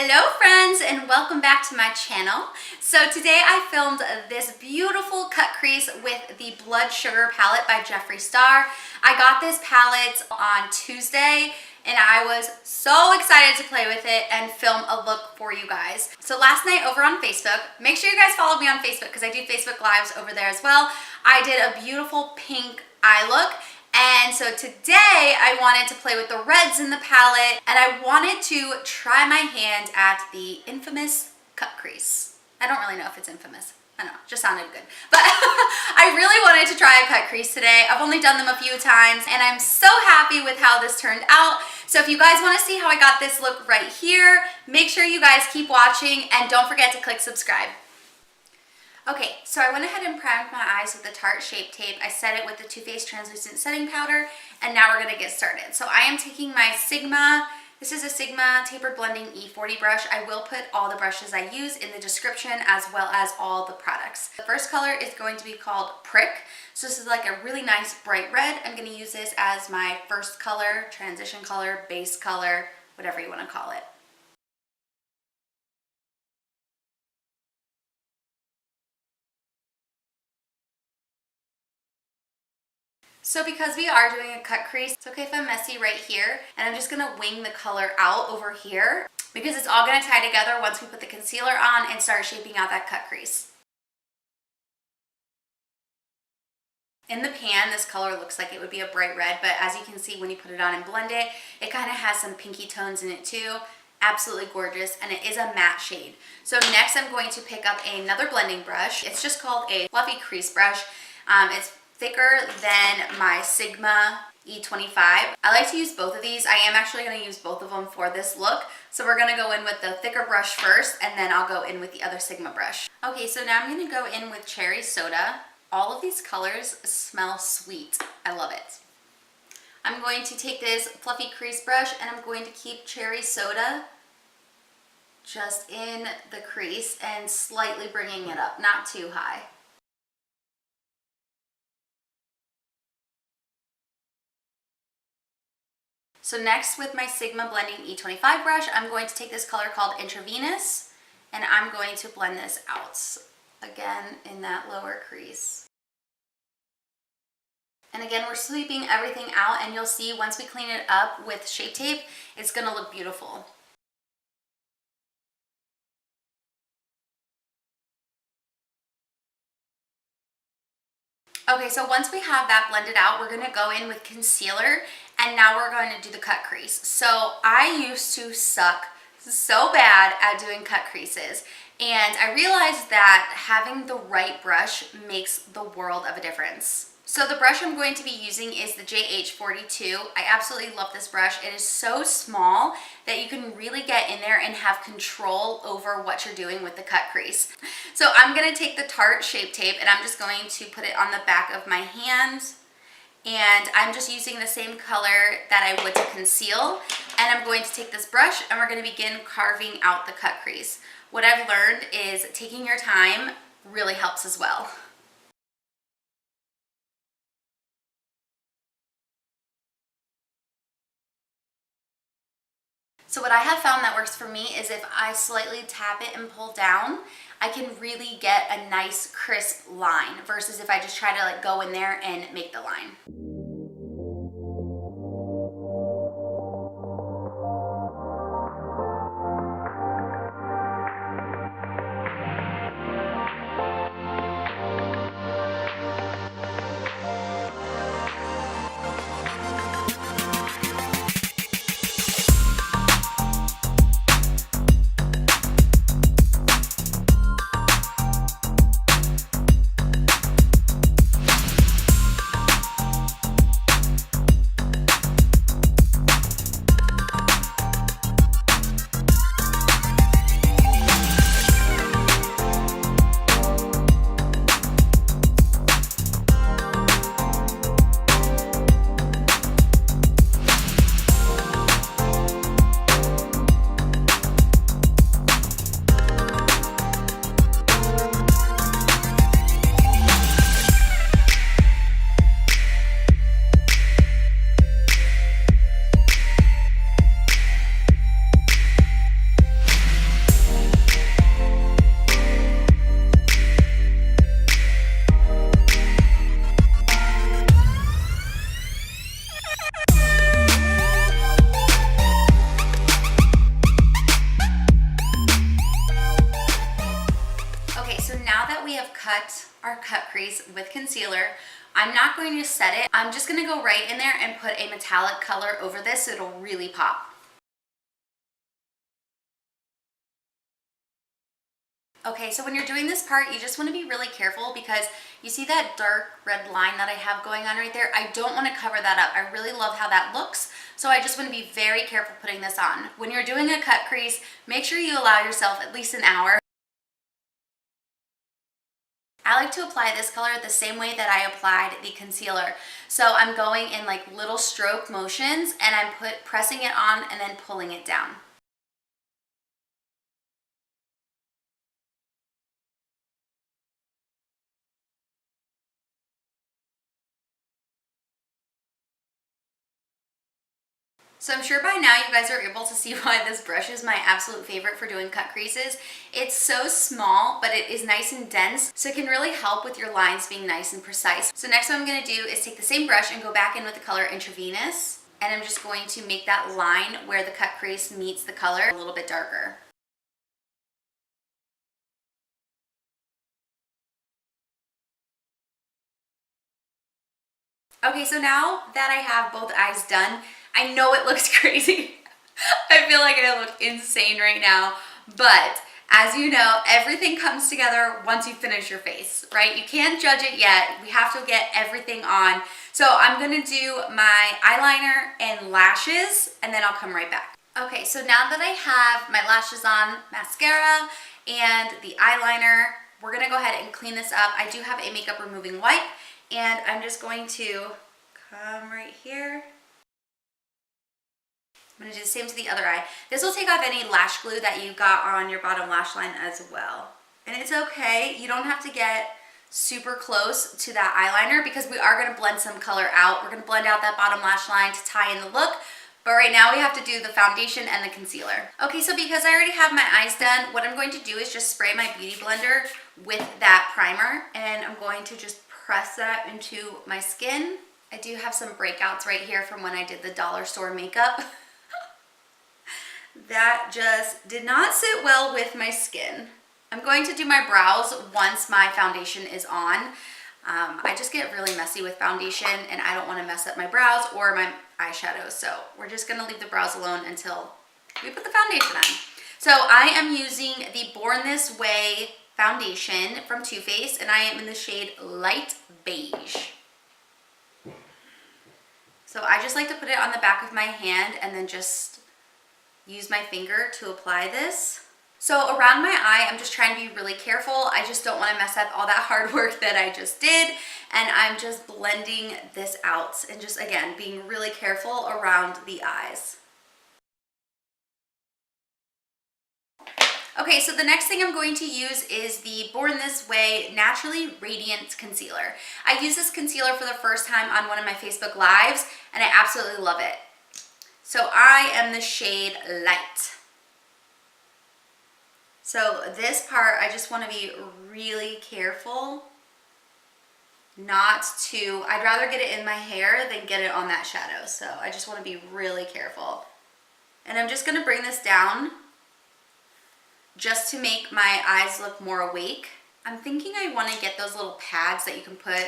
Hello friends and welcome back to my channel. So today I filmed this beautiful cut crease with the Blood Sugar palette by Jeffree Star. I got this palette on Tuesday and I was so excited to play with it and film a look for you guys. So last night over on Facebook, make sure you guys follow me on Facebook because I do Facebook Lives over there as well. I did a beautiful pink eye look. And so today I wanted to play with the reds in the palette and I wanted to try my hand at the infamous cut crease. I don't really know if it's infamous. I don't know, just sounded good. But I really wanted to try a cut crease today. I've only done them a few times and I'm so happy with how this turned out. So if you guys want to see how I got this look right here, make sure you guys keep watching and don't forget to click subscribe. Okay, so I went ahead and primed my eyes with the Tarte Shape Tape. I set it with the Too Faced Translucent Setting Powder, and now we're gonna get started. So I am taking my Sigma, this is a Sigma Tapered Blending E40 brush. I will put all the brushes I use in the description as well as all the products. The first color is going to be called Prick. So this is like a really nice bright red. I'm gonna use this as my first color, transition color, base color, whatever you wanna call it. So because we are doing a cut crease, it's okay if I'm messy right here, and I'm just gonna wing the color out over here because it's all gonna tie together once we put the concealer on and start shaping out that cut crease. In the pan, this color looks like it would be a bright red, but as you can see when you put it on and blend it, it kind of has some pinky tones in it too. Absolutely gorgeous, and it is a matte shade. So next I'm going to pick up another blending brush. It's just called a fluffy crease brush. It's thicker than my Sigma E25. I like to use both of these. I am actually going to use both of them for this look. So we're going to go in with the thicker brush first, and then I'll go in with the other Sigma brush. Okay, so now I'm going to go in with Cherry Soda. All of these colors smell sweet. I love it. I'm going to take this fluffy crease brush and I'm going to keep Cherry Soda just in the crease and slightly bringing it up, not too high. So next with my Sigma Blending E25 brush, I'm going to take this color called Intravenous and I'm going to blend this out again in that lower crease. And again, we're sweeping everything out and you'll see once we clean it up with Shape Tape, it's gonna look beautiful. Okay, so once we have that blended out, we're gonna go in with concealer and now we're going to do the cut crease. So I used to suck so bad at doing cut creases and I realized that having the right brush makes the world of a difference. So the brush I'm going to be using is the JH42. I absolutely love this brush. It is so small that you can really get in there and have control over what you're doing with the cut crease. So I'm going to take the Tarte Shape Tape and I'm just going to put it on the back of my hand. And I'm just using the same color that I would to conceal. And I'm going to take this brush and we're going to begin carving out the cut crease. What I've learned is taking your time really helps as well. So what I have found that works for me is if I slightly tap it and pull down, I can really get a nice crisp line versus if I just try to like go in there and make the line. have cut our cut crease with concealer, I'm not going to set it. I'm just going to go right in there and put a metallic color over this so it'll really pop. Okay, so when you're doing this part, you just want to be really careful because you see that dark red line that I have going on right there? I don't want to cover that up. I really love how that looks, so I just want to be very careful putting this on. When you're doing a cut crease, make sure you allow yourself at least an hour. I like to apply this color the same way that I applied the concealer. So I'm going in like little stroke motions and I'm pressing it on and then pulling it down. So I'm sure by now you guys are able to see why this brush is my absolute favorite for doing cut creases. It's so small, but it is nice and dense, so it can really help with your lines being nice and precise. So next what I'm going to do is take the same brush and go back in with the color Intravenous, and I'm just going to make that line where the cut crease meets the color a little bit darker. Okay, so now that I have both eyes done, I know it looks crazy. I feel like I look insane right now, but as you know, everything comes together once you finish your face, right? You can't judge it yet. We have to get everything on. So I'm gonna do my eyeliner and lashes, and then I'll come right back. Okay, so now that I have my lashes on, mascara, and the eyeliner, we're gonna go ahead and clean this up. I do have a makeup removing wipe, and I'm just going to come right here. I'm going to do the same to the other eye. This will take off any lash glue that you got on your bottom lash line as well. And it's okay. You don't have to get super close to that eyeliner because we are going to blend some color out. We're going to blend out that bottom lash line to tie in the look. But right now we have to do the foundation and the concealer. Okay, so because I already have my eyes done, what I'm going to do is just spray my beauty blender with that primer. And I'm going to just press that into my skin. I do have some breakouts right here from when I did the dollar store makeup. That just did not sit well with my skin. I'm going to do my brows once my foundation is on. I just get really messy with foundation and I don't want to mess up my brows or my eyeshadows. So we're just going to leave the brows alone until we put the foundation on. So I am using the Born This Way foundation from Too Faced, and I am in the shade Light Beige. So I just like to put it on the back of my hand and then just use my finger to apply this. So around my eye, I'm just trying to be really careful. I just don't want to mess up all that hard work that I just did. And I'm just blending this out and just, again, being really careful around the eyes. Okay, so the next thing I'm going to use is the Born This Way Naturally Radiant Concealer. I used this concealer for the first time on one of my Facebook Lives, and I absolutely love it. So I am the shade Light. So this part, I just want to be really careful not to, I'd rather get it in my hair than get it on that shadow. So I just want to be really careful. And I'm just going to bring this down just to make my eyes look more awake. I'm thinking I want to get those little pads that you can put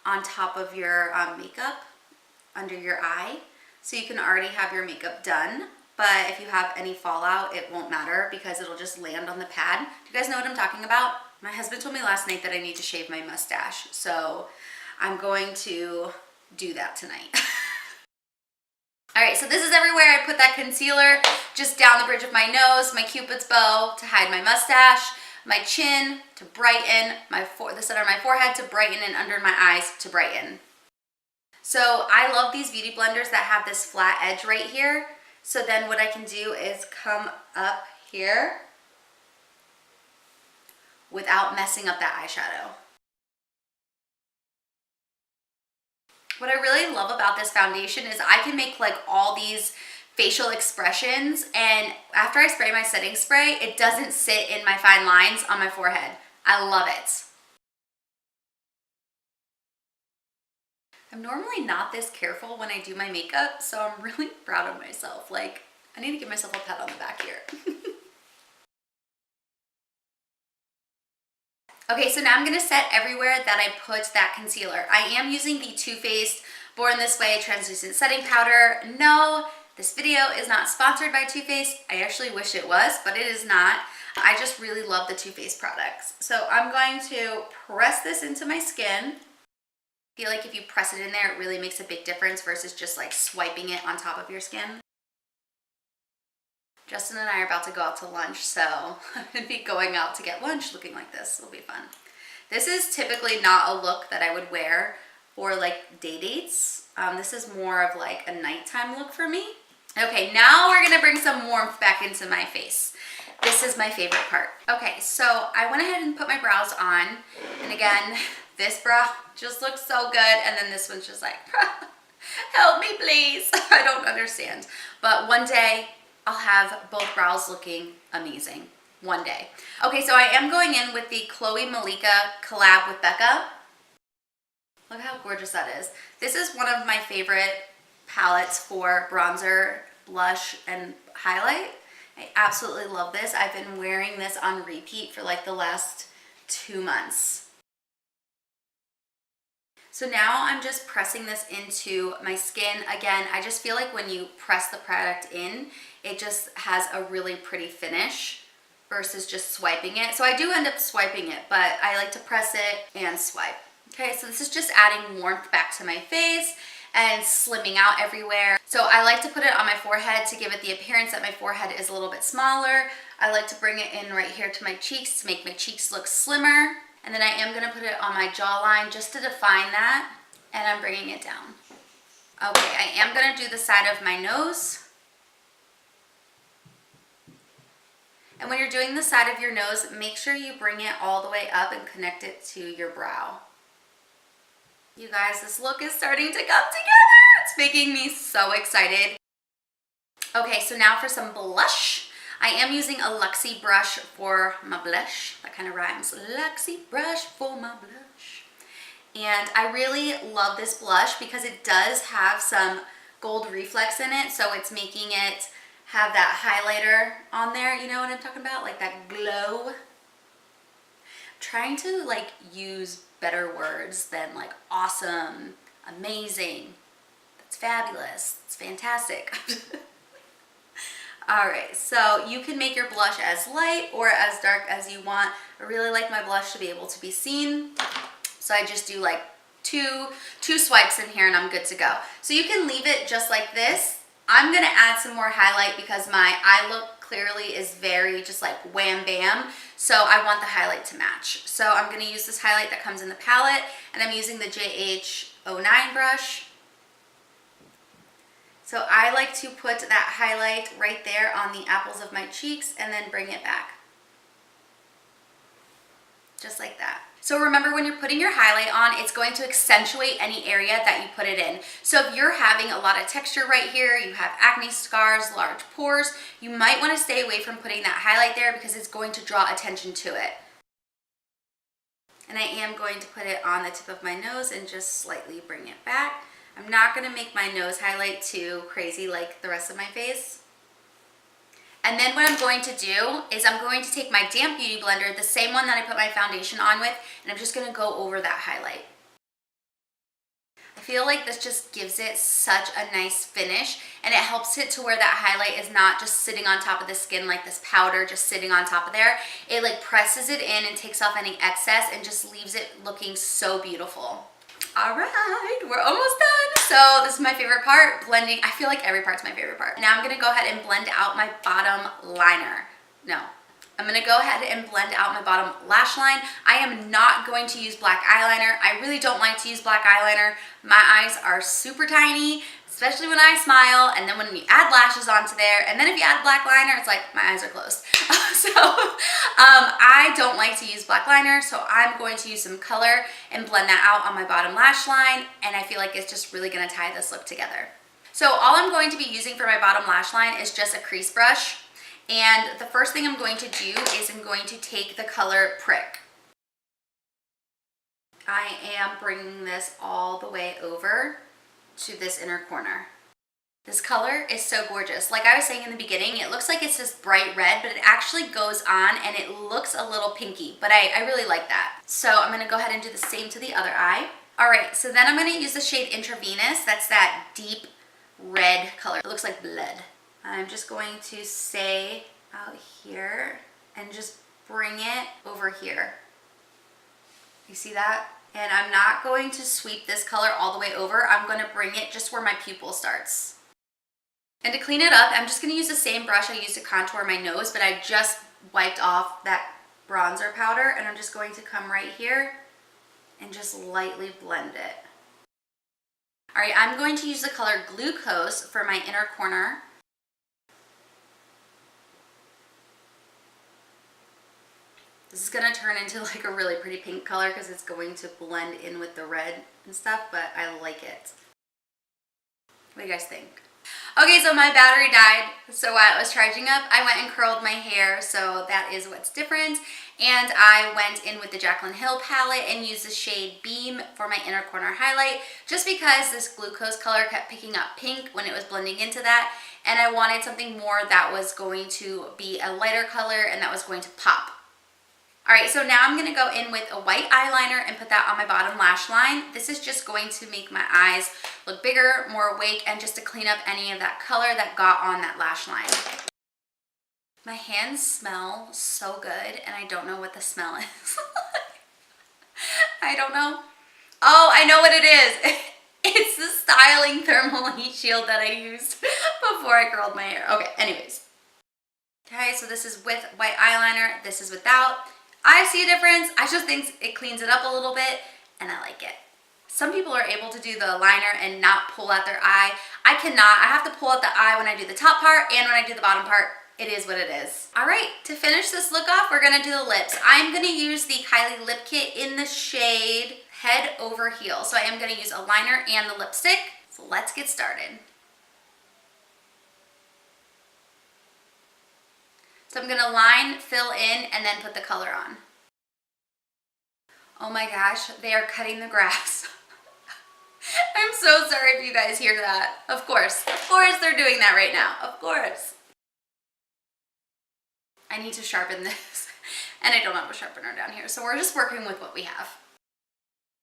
on top of your makeup under your eye, so you can already have your makeup done. But if you have any fallout, it won't matter because it'll just land on the pad. Do you guys know what I'm talking about? My husband told me last night that I need to shave my mustache, so I'm going to do that tonight. All right, so this is everywhere. I put that concealer just down the bridge of my nose, my cupid's bow to hide my mustache, my chin to brighten, the center of my forehead to brighten, and under my eyes to brighten. So I love these beauty blenders that have this flat edge right here. So then what I can do is come up here without messing up that eyeshadow. What I really love about this foundation is I can make like all these facial expressions, and after I spray my setting spray, it doesn't sit in my fine lines on my forehead. I love it. I'm normally not this careful when I do my makeup, so I'm really proud of myself. Like, I need to give myself a pat on the back here. Okay, so now I'm gonna set everywhere that I put that concealer. I am using the Too Faced Born This Way Translucent Setting Powder. No, this video is not sponsored by Too Faced. I actually wish it was, but it is not. I just really love the Too Faced products. So I'm going to press this into my skin. I feel like if you press it in there, it really makes a big difference versus just like swiping it on top of your skin. Justin and I are about to go out to lunch, so I'm gonna be going out to get lunch looking like this. It'll be fun. This is typically not a look that I would wear for like day dates. This is more of like a nighttime look for me. Okay, now we're gonna bring some warmth back into my face. This is my favorite part. Okay, so I went ahead and put my brows on, and again, this brow just looks so good, and then this one's just like, help me please. I don't understand, but one day I'll have both brows looking amazing. One day. Okay, so I am going in with the Khloe Malika collab with Becca. Look how gorgeous that is. This is one of my favorite palettes for bronzer, blush, and highlight. I absolutely love this. I've been wearing this on repeat for like the last 2 months. So now I'm just pressing this into my skin. Again, I just feel like when you press the product in, it just has a really pretty finish versus just swiping it. So I do end up swiping it, but I like to press it and swipe. Okay, so this is just adding warmth back to my face and slimming out everywhere. So I like to put it on my forehead to give it the appearance that my forehead is a little bit smaller. I like to bring it in right here to my cheeks to make my cheeks look slimmer. And then I am gonna put it on my jawline just to define that, and I'm bringing it down. Okay, I am gonna do the side of my nose. And when you're doing the side of your nose, make sure you bring it all the way up and connect it to your brow. You guys, this look is starting to come together. It's making me so excited. Okay, so now for some blush. I am using a Luxie brush for my blush. That kind of rhymes. Luxie brush for my blush. And I really love this blush because it does have some gold reflex in it. So it's making it have that highlighter on there. You know what I'm talking about? Like that glow. I'm trying to like use better words than like awesome, amazing, that's fabulous, it's fantastic. All right, so you can make your blush as light or as dark as you want. I really like my blush to be able to be seen, so I just do like two swipes in here and I'm good to go. So you can leave it just like this. I'm gonna add some more highlight because my eye look clearly is very just like wham bam, so I want the highlight to match. So I'm gonna use this highlight that comes in the palette, and I'm using the JH09 brush. So I like to put that highlight right there on the apples of my cheeks and then bring it back. Just like that. So remember, when you're putting your highlight on, it's going to accentuate any area that you put it in. So if you're having a lot of texture right here, you have acne scars, large pores, you might want to stay away from putting that highlight there because it's going to draw attention to it. And I am going to put it on the tip of my nose and just slightly bring it back. I'm not going to make my nose highlight too crazy like the rest of my face. And then what I'm going to do is I'm going to take my damp beauty blender, the same one that I put my foundation on with, and I'm just going to go over that highlight. I feel like this just gives it such a nice finish, and it helps it to where that highlight is not just sitting on top of the skin like this powder just sitting on top of there. It like presses it in and takes off any excess and just leaves it looking so beautiful. All right, we're almost done. So this is my favorite part, blending. I feel like every part's my favorite part. Now I'm gonna go ahead and blend out my bottom liner. No, I'm gonna go ahead and blend out my bottom lash line. I am not going to use black eyeliner. I really don't like to use black eyeliner. My eyes are super tiny, especially when I smile, and then when you add lashes onto there, and then if you add black liner, it's like my eyes are closed. So I don't like to use black liner, so I'm going to use some color and blend that out on my bottom lash line, and I feel like it's just really gonna tie this look together. So all I'm going to be using for my bottom lash line is just a crease brush, and the first thing I'm going to do is I'm going to take the color Prick. I am bringing this all the way over to this inner corner. This color is so gorgeous. Like I was saying in the beginning, it looks like it's this bright red, but it actually goes on and it looks a little pinky, but I really like that. So I'm gonna go ahead and do the same to the other eye. All right, so then I'm gonna use the shade Intravenous. That's that deep red color. It looks like blood. I'm just going to stay out here and just bring it over here. You see that? And I'm not going to sweep this color all the way over. I'm gonna bring it just where my pupil starts. And to clean it up, I'm just gonna use the same brush I used to contour my nose, but I just wiped off that bronzer powder, and I'm just going to come right here and just lightly blend it. All right, I'm going to use the color Glucose for my inner corner. This is gonna turn into like a really pretty pink color because it's going to blend in with the red and stuff, but I like it. What do you guys think? Okay, so my battery died, so while it was charging up, I went and curled my hair, so that is what's different. And I went in with the Jaclyn Hill palette and used the shade Beam for my inner corner highlight, just because this Glucose color kept picking up pink when it was blending into that, and I wanted something more that was going to be a lighter color and that was going to pop. All right, so now I'm gonna go in with a white eyeliner and put that on my bottom lash line. This is just going to make my eyes look bigger, more awake, and just to clean up any of that color that got on that lash line. My hands smell so good, and I don't know what the smell is. I don't know. Oh, I know what it is. It's the styling thermal heat shield that I used before I curled my hair. Okay, anyways. Okay, so this is with white eyeliner. This is without. I see a difference. I just think it cleans it up a little bit, and I like it. Some people are able to do the liner and not pull out their eye. I cannot. I have to pull out the eye when I do the top part and when I do the bottom part. It is what it is. All right, to finish this look off, we're gonna do the lips. I'm gonna use the Kylie Lip Kit in the shade Head Over Heel. So I am gonna use a liner and the lipstick. So let's get started. So I'm gonna line, fill in, and then put the color on. Oh my gosh, they are cutting the grass. I'm so sorry if you guys hear that. Of course they're doing that right now, of course. I need to sharpen this, and I don't have a sharpener down here, so we're just working with what we have.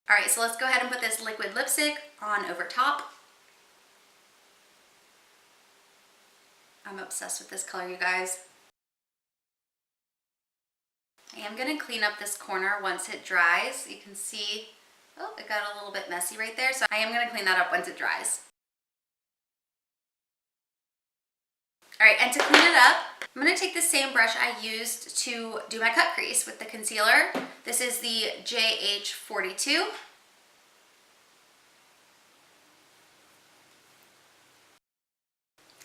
All right, so let's go ahead and put this liquid lipstick on over top. I'm obsessed with this color, you guys. I am gonna clean up this corner once it dries. You can see, oh, it got a little bit messy right there. So I am gonna clean that up once it dries. All right, and to clean it up, I'm gonna take the same brush I used to do my cut crease with the concealer. This is the JH42.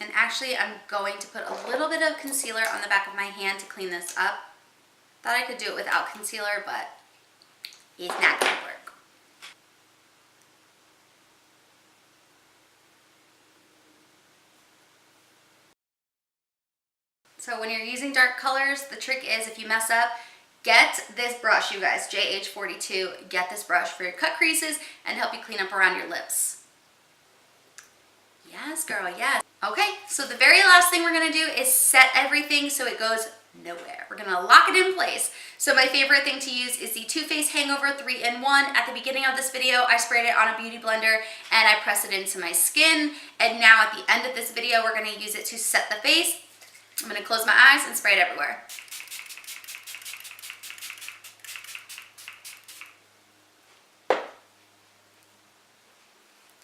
And actually, I'm going to put a little bit of concealer on the back of my hand to clean this up. Thought I could do it without concealer, but it's not gonna work. So when you're using dark colors, the trick is if you mess up, get this brush, you guys, JH42. Get this brush for your cut creases and help you clean up around your lips. Yes, girl, yes. Okay, so the very last thing we're gonna do is set everything so it goes nowhere. We're gonna lock it in place. So my favorite thing to use is the Too Faced Hangover 3-in-1. At the beginning of this video, I sprayed it on a beauty blender and I pressed it into my skin. And now at the end of this video, we're gonna use it to set the face. I'm gonna close my eyes and spray it everywhere.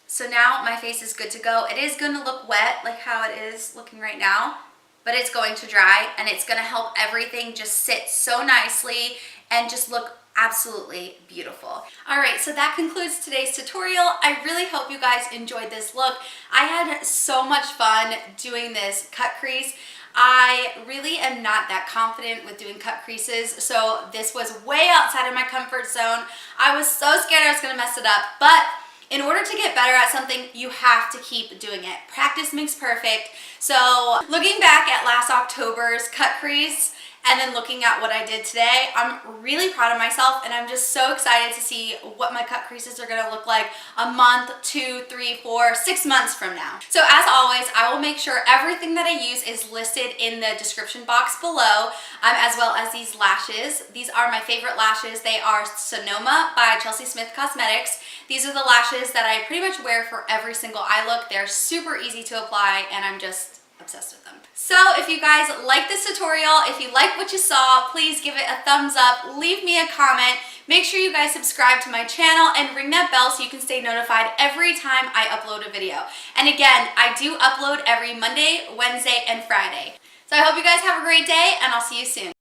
So now my face is good to go. It is gonna look wet like how it is looking right now, but it's going to dry and it's gonna help everything just sit so nicely and just look absolutely beautiful. All right, so that concludes today's tutorial. I really hope you guys enjoyed this look. I had so much fun doing this cut crease. I really am not that confident with doing cut creases, so this was way outside of my comfort zone. I was so scared I was gonna mess it up, but in order to get better at something, you have to keep doing it. Practice makes perfect. So looking back at last October's cut crease and then looking at what I did today, I'm really proud of myself, and I'm just so excited to see what my cut creases are gonna look like a month, 2, 3, 4, 6 months from now. So as always, I will make sure everything that I use is listed in the description box below, as well as these lashes. These are my favorite lashes. They are Sonoma by Chelsea Smith Cosmetics. These are the lashes that I pretty much wear for every single eye look. They're super easy to apply, and I'm just obsessed with them. So if you guys like this tutorial, if you like what you saw, please give it a thumbs up, leave me a comment, make sure you guys subscribe to my channel and ring that bell so you can stay notified every time I upload a video. And again, I do upload every Monday, Wednesday, and Friday. So I hope you guys have a great day, and I'll see you soon.